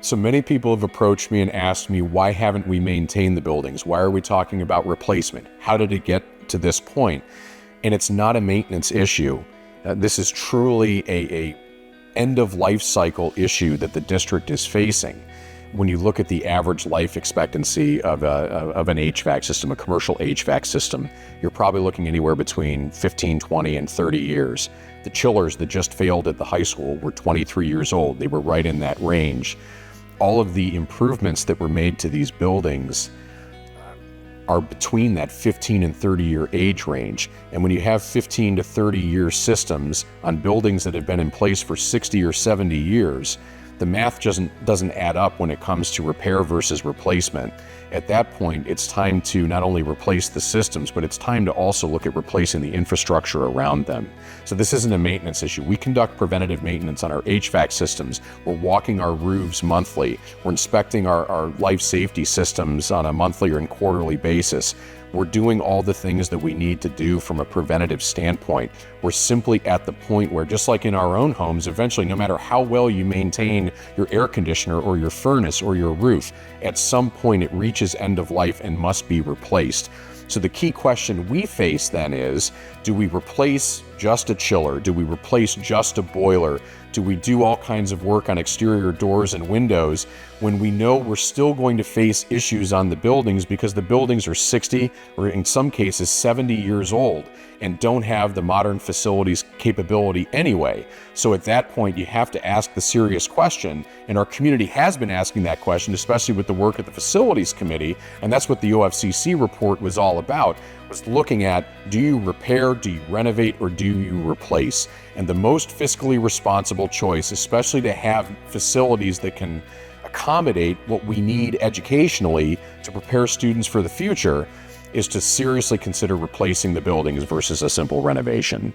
So many people have approached me and asked me, why haven't we maintained the buildings? Why are we talking about replacement? How did it get to this point? And it's not a maintenance issue. This is truly a end of life cycle issue that the district is facing. When you look at the average life expectancy of an HVAC system, a commercial HVAC system, you're probably looking anywhere between 15, 20, and 30 years. The chillers that just failed at the high school were 23 years old. They were right in that range. All of the improvements that were made to these buildings are between that 15 and 30 year age range. And when you have 15 to 30 year systems on buildings that have been in place for 60 or 70 years, the math doesn't add up when it comes to repair versus replacement. At that point, it's time to not only replace the systems, but it's time to also look at replacing the infrastructure around them. So this isn't a maintenance issue. We conduct preventative maintenance on our HVAC systems. We're walking our roofs monthly. We're inspecting our life safety systems on a monthly or quarterly basis. We're doing all the things that we need to do from a preventative standpoint. We're simply at the point where, just like in our own homes, eventually, no matter how well you maintain your air conditioner or your furnace or your roof, at some point it reaches end of life and must be replaced. So the key question we face then is, do we replace just a chiller? Do we replace just a boiler? Do we do all kinds of work on exterior doors and windows when we know we're still going to face issues on the buildings because the buildings are 60 or in some cases 70 years old and don't have the modern facilities capability anyway? So at that point, you have to ask the serious question, and our community has been asking that question, especially with the work at the Facilities Committee, and that's what the OFCC report was all about, was looking at, do you repair, do you renovate, or do you replace? And the most fiscally responsible choice, especially to have facilities that can accommodate what we need educationally to prepare students for the future, is to seriously consider replacing the buildings versus a simple renovation.